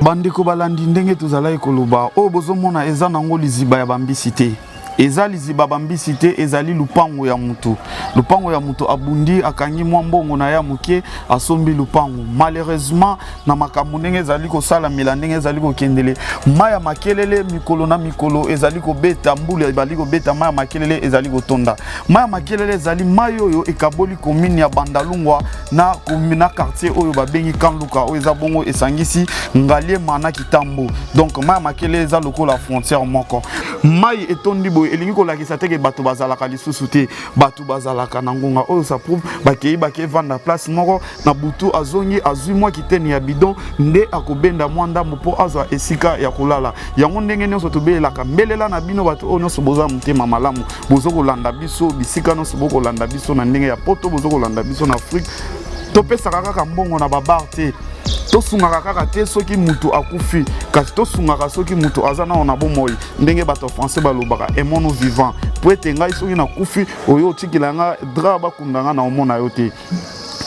Bandeko balandi ndenge tozala ekoloba o bozomona eza nango liziba ya bambisite eza liziba bambisite ezali lupango ya mutu abundi akangi mwa mbongo na ya muke asombi lupango malheureusement na makambo ndenge ezali kosala mila ndenge ezali kokendele maya makelele mikolo na mikolo ezali kobeta mbula ezali kobeta maya makelele ezali kotonda maya makelele ezali mayo oyo ekaboli commune ya Bandalungwa na commune quartier oyo babengi Kanluka oyo eza bongo esangisi Ngaliema na Kitambo donc maya makelele eza lokola frontière moko mai etondi boye elingi kolakisa teke bato bazalaka lisusu te bato bazalaka na ngonga oyo ça prouve bakei vanda place moko na butu azongi azui mwa kiteni ya bidon nde akobenda mwanda mpo azwa esika ya kolala yango ndenge nyonso tobelaka mbelela na bino bato oyo nyonso boza mutema malamu bozo kolanda biso bisika nyonso bokolanda biso na ndenge ya poto bozo kolanda biso na Afrique topesaka kaka mbongo na babar te tosungaka kaka te soki mutu akufi kasi tosungaka soki mutu aza na ona bomoi ndenge bato français balobaka emono vivant po ete ngai soki nakufi oyo otikilanga dra bakundanga na omona yo te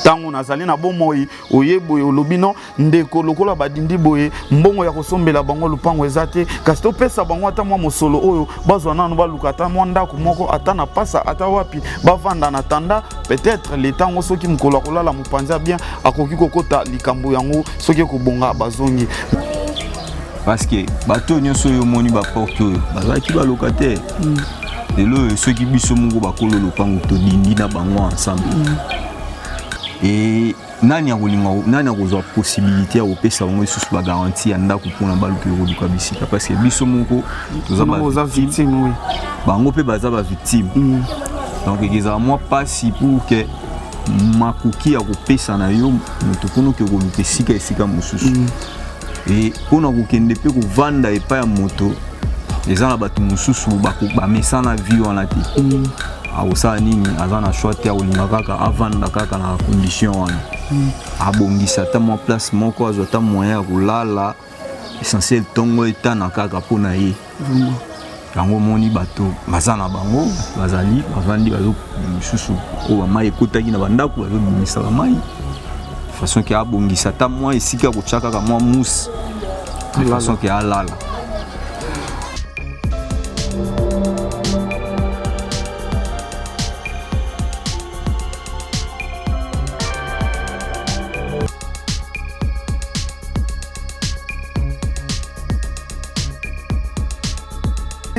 tango nazali na bomoi oyeboye olobino ndeko lokola badindi boye mbongo ya kosombela bango lupango ezate kasi topesa bango ata mwa mosolo oyo bazwa nanu baluka ata mwa ndako moko ata na pasa ata wapi bavanda na tanda peut-être le tango soki mokolo kolala mopanza bien akoki kokota likambo yango soki kobonga bazongi parce que bato nyonso yo moni ba porte bazaki ba locataire lelo soki biso mungo bakolo lupango to dindi na bango ensemble et nani akozwa possibilité ya kopesa bango lisusu ba garantie ya ndako mpona baluka ekoluka bisika parce que biso moko toza ba victime oui bango mpe baza ba victime donc ezala mwa pasi pour que makoki ya kopesa na yo moto mpona ke koluka esika mosusu et mpona kokende mpe kovanda epai ya moto eza na bato mosusu bamesana vie wana te awosala nini aza na choix te akolinga kaka avanda kaka na condition wana abongisa ata mwa place moko azwa ata moyen ya kolala essentiel ntongo etana kaka mpona ye yango moni bato baza na bango bazali bavandi bazo mosusu oyo bamai ekotaki na bandako bazobimisa bamai façon ke abongisa ata mwa esika kotia kaka mwa mousse façon ke alala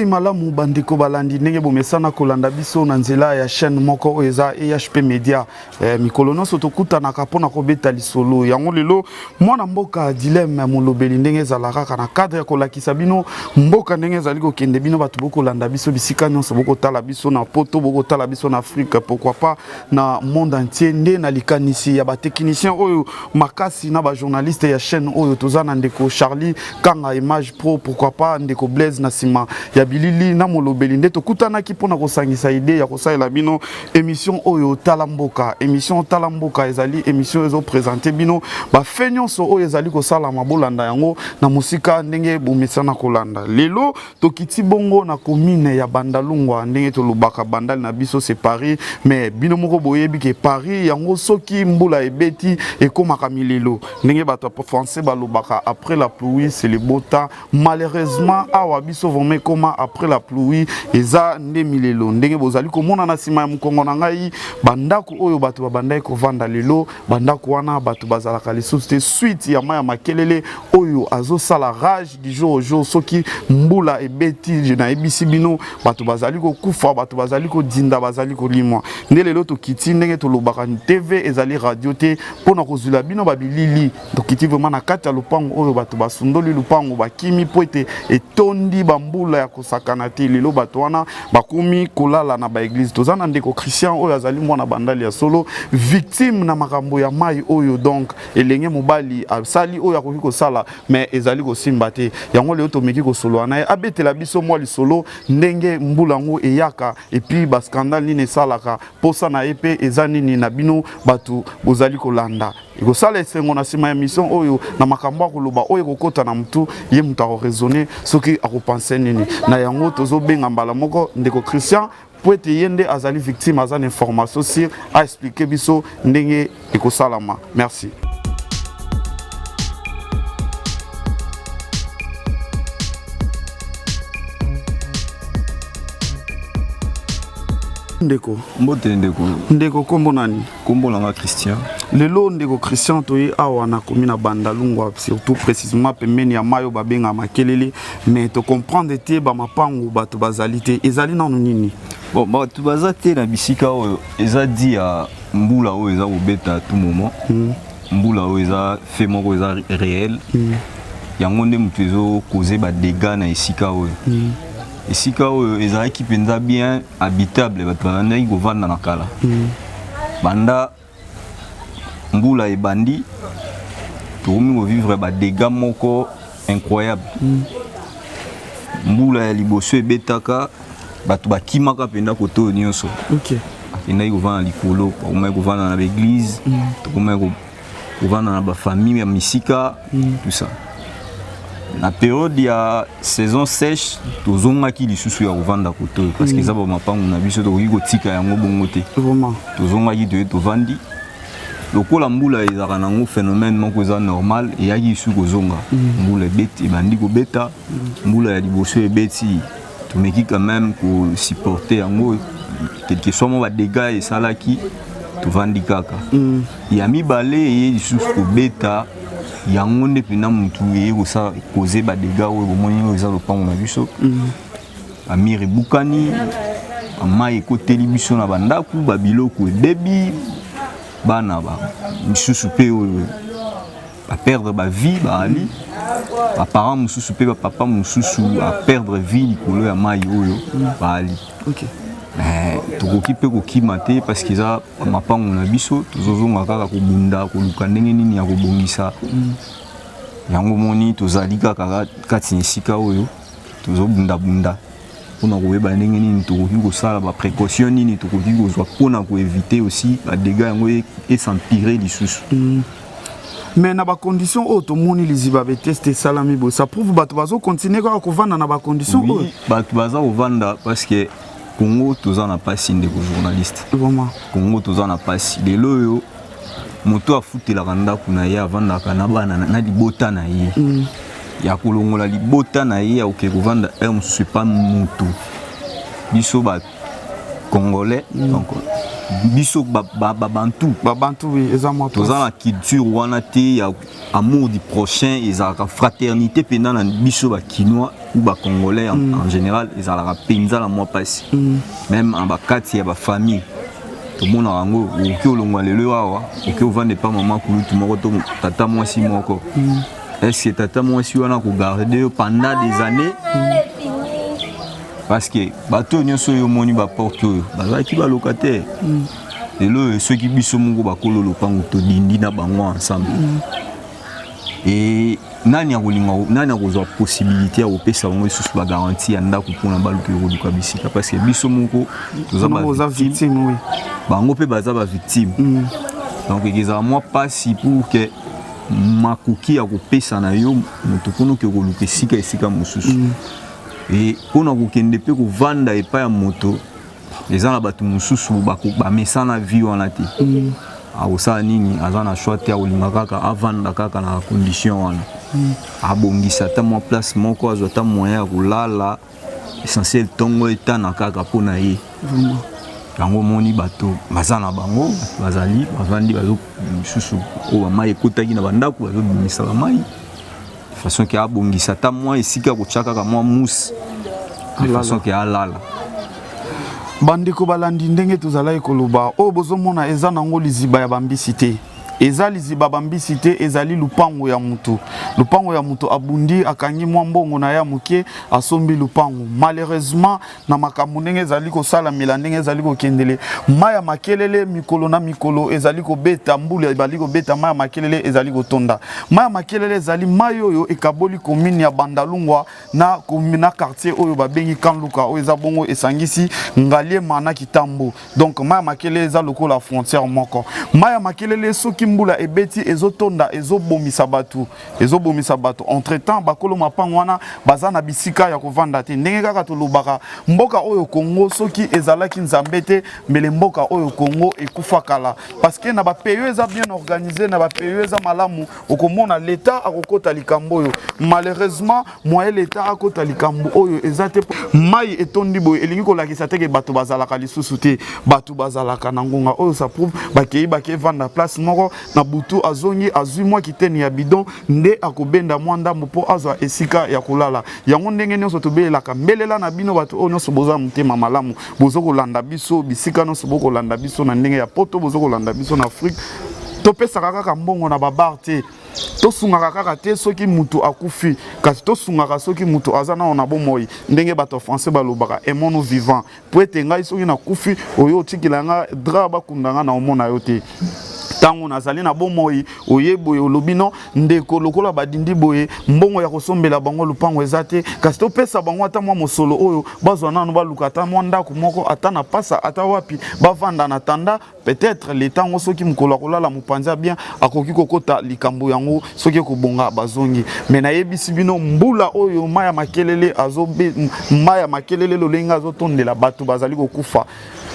malamu bandeko balandi ndenge bomesana kolanda biso na nzela ya chaîne moko eza EHP Media mikolo nyonso tokutanaka mpona kobeta lisolo yango lelo mwana mboka dilemme molobeli ndenge ezalaka kaka na cadre ya kolakisa bino mboka ndenge ezali kokende bino bato bokolanda biso bisika nyonso bokotala biso na poto bokotala biso na Afrique pourquoi pas na monde entier nde na likanisi ya bateknicien oyo makasi na bajournaliste ya chaîne oyo toza na ndeko Charlie Kanga Image Pro pourquoi pas ndeko Blaise na sima ya bilili na molobeli nde tokutanaki mpona kosangisa ide ya kosalela bino émission oyo Tala Mboka émission Tala Mboka ezali émission ezo présenter bino bafe nyonso oyo ezali kosala mabolanda yango na musika ndenge bomesana kolanda lelo tokiti bongo na commune ya Bandalungwa ndenge tolobaka bandali na biso c'est Paris mais bino moko boyebi ke Paris yango soki mbula ebeti ekomaka milelo ndenge bato français balobaka après la pluie c'est le beau temps malheureusement awa biso vome koma après la pluie eza nde milelo ndenge bozali komona na sima ya mukongo na ngai bandako oyo bato babandai kovanda lelo bandako wana bato bazalaka lisusu te suite ya maya makelele oyo azosala rage du jour au jour soki mbula ebeti je na ebisi bino bato bazali kokufa bato bazali kodinda bazali kolimwa nde lelo tokiti ndenge tolobaka TV ezali radio te mpona kozula bino babilili tokiti vraiment na kati ya lupango oyo bato basundoli lupango bakimi po ete etondi bambula ya kosakana te lelo bato wana bakumi kolala na baeglise toza na ndeko Christian oyo azali mwana bandali ya solo victime na makambo ya mai oyo donc elenge mobali asali oyo akoki kosala mais ezali kosimba te yango leo tomeki kosolo na ye abetela biso mwa lisolo ndenge mbula ngo eyaka epi ba scandale nini esalaka posa na ye pe eza nini na bino bato bozali kolanda ekosala esengo na sima ya mission oyo na makambo akoloba oyo kokota na mutu ye mutu akoraisonner soki akopense nini na yango tozobenga mbala moko ndeko Christian po ete ye nde azali victime aza na information sur a expliquer biso ndenge ekosalama merci. Ndeko. Mbote ndeko. Ndeko kombo nani? Kombo nanga Christian. Lelo ndeko Christian toye awa na komina Bandalungwa surtout précisément pembeni ya mayo babenga makelele mais to comprendre te ba mapango bato bazalité ezali nanu nini? Bon bato bazate na bisika oyo eza di ya mbula oyo eza kobeta à tout moment. Mbula oyo eza fait moko eza réel. Yango nde mutu ezo causer ba dégâts na esika oyo. Esika oyo ezalaki penza bien habitable bato bazandaki kovanda na kala. Banda mbula ebandi tokomi kovivre ba dégâts moko incroyable. Mbula ya liboso ebetaka bato bakimaka penda koto nyonso. OK. Akendaki kovanda na likolo, tokomaki kovanda na l'église, tokomaki kovanda na ba famille ya misika, tout ça. La période il y a saison sèche tozongaki lisusu ya kovanda koto parce que ça ba mapango na biso tokoki kotika yango bongo te. Vraiment. Tozongaki to tovandi. Lokola mbula ezaka nango phénomène moko eza normal et yaki isu kozonga. Mbula ebeti ebandi kobeta, mbula ya liboso ebeti tomeki quand même ko supporter yango quelque soit mo ba dégâts esalaki tovandi kaka. Ya mibale ye lisusu kobeta yango nde pena mutu ye kosa causer ba dégâts oyo bomoni oyo eza lopango na biso. Amiri bukani amayi ekoteli biso na bandaku babiloko ebebi bana ba misusu pe oyo ba perdre ba vie ba ali ba parents mususu pe ba papa mususu a perdre vie likolo ya mayi oyo ba ali. OK. Mais tokoki pe kokima te parce que eza mapango na biso tozozonga kaka kobunda koluka ndenge nini ya kobongisa yango moni tozali kaka kati esika oyo tozobunda bunda mpona koyeba ndenge nini tokoki kosala ba précaution nini tokoki kozwa mpona koéviter aussi ba dégâts yango esempirer lisusu. Mais na ba condition oyo tomoni liziba beteste salami bo ça prouve bato bazo continuer kaka kovanda na ba condition oyo. Oui, bato baza kovanda parce que Congo toza na pasi ndeko journaliste. Vraiment. Congo toza na pasi lelo yo moto afutelaka ndako na ye avandaka na bana na libota na ye. Ya kolongola libota na ye oke kovanda mosusu pas mutu biso ba congolais donc biso babantu oui eza moi toza na culture wana te ya amour du prochain ezalaka fraternité pendant na biso ba kinois ou ba congolais en général ezalaka penza la moi passe même en bakati ya ba famille to mona rango oki olongwa lelo awa oki ovande pas maman kulutu moko to tata mwasi moko est-ce que tata mwasi wana ko garder pendant des années parce que bato nyonso yo moni ba porte bazaki ba locataire lelo ceux qui biso mungu bakolo lopango to dindi na bango ensemble et nani akozwa possibilité ya kopesa bango lisusu ba garantie ya ndako mpona baluka ekoluka bisika parce que biso moko toza ba victime oui bango pe baza ba victime donc ezala mwa pasi pour que makoki ya kopesa na yo moto mpona oke koluka esika mosusu et mpona kokende mpe kovanda epai ya moto eza na bato mosusu bamesana vie wana te akosala nini aza na choix te akolinga kaka avanda kaka na condition wana abongisa ata mwa place moko azwa ata moyen ya kolala essentiel ntongo etana kaka mpona ye yango moni bato baza na bango bazali bavandi bazo misusu oyo bamai ekotaki na bandako bazobimisa bamai de façon ke abongisa ata mwa esika kotia kaka mwa mousse de façon ke alala bandeko balandi ndenge tozala ekoloba oyo bozomona eza nango liziba ya bambisi te eza liziba bambisi te ezali lupango ya mutu abundi akangi mwa mbongo na ya moke asombi lupango malheureusement na makambo ndenge ezali kosala mila ndenge ezali kokendele maya makelele mikolo na mikolo ezali kobeta mbula ezali kobeta maya makelele ezali kotonda maya makelele ezali mayo oyo ekaboli commune ya Bandalungwa na commune na quartier oyo babengi Kanluka oyo eza bongo esangisi Ngaliema na Kitambo donc maya makelele eza lokola frontière moko maya makelele soki soki mbula ebeti ezotonda ezobomisa bato entre temps bakolo mapango wana baza na bisika ya kovanda te ndenge kaka tolobaka mboka oyo Congo soki ezalaki nzambe te mbele mboka oyo Congo ekufa kala parce que na ba pays eza bien organisé na ba pays eza malamu okomona l'état akokota likambo oyo malheureusement moyen l'état akota likambo oyo eza te mai etondi boye elingi kolakisa te ke bato bazalaka lisusu te bato bazalaka na ngonga oyo ça prouve bakei vanda place moko na butu azongi azui mwa kiteni ya bidon nde akobenda mwanda mpo azwa esika ya kulala yango ndenge nyonso tobelelaka mbelela na bino bato oyo nyonso boza mutema malamu bozo kolanda biso bisika nyonso bokolanda biso na ndenge ya poto bozo kolanda biso na Afrique topesaka kaka mbongo na babar te tosungaka kaka te soki mutu akufi kasi tosungaka soki mutu aza na bomoi ndenge bato français balobaka aimons-nous vivants po ete ngai soki nakufi oyo otikila nga dra bakundanga na omona yo te tango nazali na bomoi oyeboye olobino ndeko lokola badindi boye mbongo ya kosombela bango lupango ezate kasi topesa bango ata mwa mosolo oyo bazwa nanu baluka ata mwa ndako moko ata na pasa ata wapi bavanda na tanda peut-être le temps soki mukolo kolala mupanza bien akoki kokota likambo yango soki kobonga bazongi mais nayebisi bino mbula oyo maya makelele azobe maya makelele lolenga azotondela bato bazali kokufa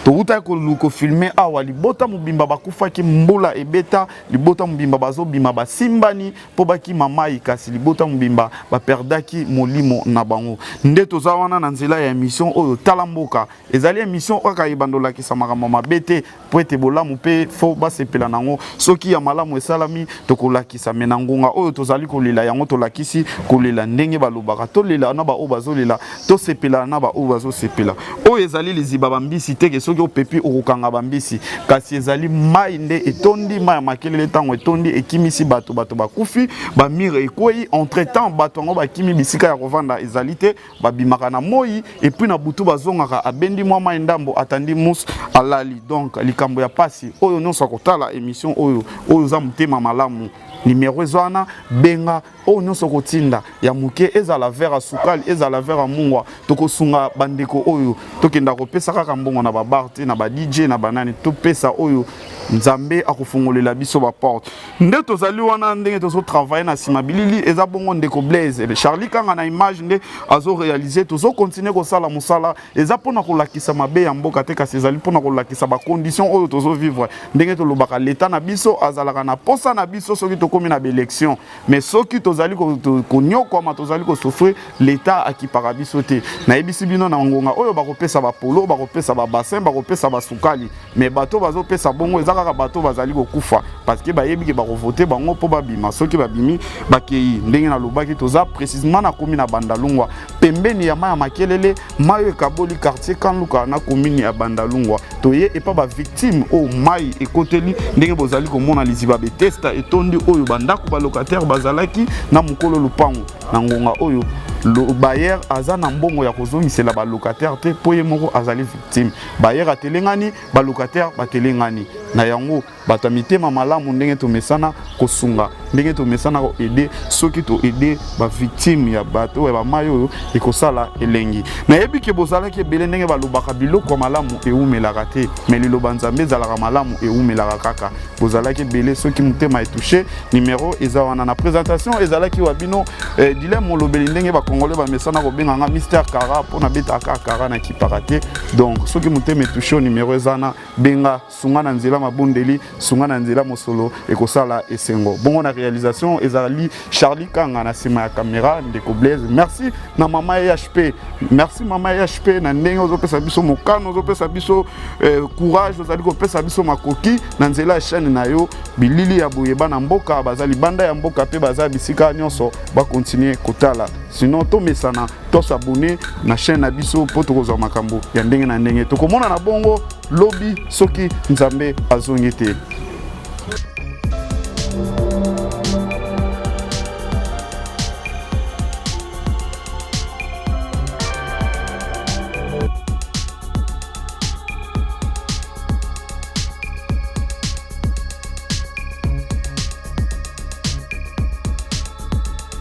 touta ko filmer awa libota mubimba bakufa ki mbula ebeta libota mubimba bazobima basimbani po baki mamai kasi libota mubimba baperdaki molimo na bango nde toza wana na nzela ya émission oyo talamboka ezali émission kaka ibandola kisamaka mama bete po ete bolamu pe fo basepela nango soki ya malamu esalami tokolakisa menangonga oyo tozali kolela yango tolakisi kolela ndenge balobaka tolela na ba o bazolela tosepela na ba o bazosepela oyo ezali liziba bambisi teke soki opepi okukanga bambisi kasi ezali mai nde etondi mai makelele tango etondi ekimisi bato bakufi bamire ekwei entre temps bato ngo bakimi bisika ya kovanda ezali te babimaka na moi et puis na butu bazongaka abendi mwa mai ndambo atandi mus alali donc likambo ya pasi oyo nyonso akotala émission oyo za mutema malamu numéro ezwana benga oyo nyonso kotinda ya muke ezala vera sukali ezala vera mungwa tokosunga bandeko oyo tokenda kopesa kaka mbongo na babar te na ba DJ na banani topesa oyo nzambe akufungolela biso ba porte nde tozali wana ndenge tozo travailler na simabilili eza bongo ndeko Blaise Charlie kanga na image nde azo réaliser tozo continuer ko sala musala eza pona kolakisa mabe ya mboka te kasi ezali pona kolakisa ba conditions oyo tozo vivre ndenge tolobaka l'état na biso azalaka na posa na biso soki tokomi na élection mais soki tozali ko nyokwa tozali ko souffrir l'état akipaka biso te na ebisi bino na ngonga oyo bakopesa ba polo bakopesa ba bassin bakopesa ba sukali mais bato bazopesa bongo eza kaka bato bazali kokufa parce que bayebi ke bakovote bango po babima soki babimi bakei ndenge na lobaki toza précisément na commune ya Bandalungwa pembeni ya maya makelele mayo ekaboli quartier Kanluka na commune ya Bandalungwa toye epa ba victime o mai ekoteli ndenge bozali komona liziba betesta etondi oyo bandako ba locataire bazalaki na mukolo lupango na ngonga oyo le bailleur aza na mbongo ya kozongisela ba locataire te po ye moko azali victime bailleur atelengani ba locataire batelengani na yango bato mitema malamu ndenge tomesana kosunga ndenge tomesana ko aider soki to aider ba victime ya bato ya ba mayo ekosala elengi na yebi ke bozala ke bele ndenge balobaka biloko malamu eumelaka te mais liloba nzambe ezalaka malamu eumelaka kaka bozala ke bele soki mutema etouché numéro eza wana na présentation ezala ki wabino dilemme lobeli ndenge ba congolais ba mesana ko benganga Mister Kara pona beta Kara na kipaka te donc soki mutema etouché numéro ezana benga sunga na nzela mabundeli sunga na nzela mosolo ekosala esengo bongo na réalisation ezali Charlie Kanga na sima ya caméra ndeko Blaise merci na mama HP merci mama HP na ndenge ozopesa biso mokano ozopesa biso courage ozali kopesa biso makoki na nzela ya chaîne na yo bilili ya boyeba na mboka bazali banda ya mboka pe bazali bisika nyonso ba continuer kotala sinon to mesana to s'abonner na chaîne na biso po tokozwa makambo ya ndenge na ndenge tokomona na bongo lobby soki nzambe azongi te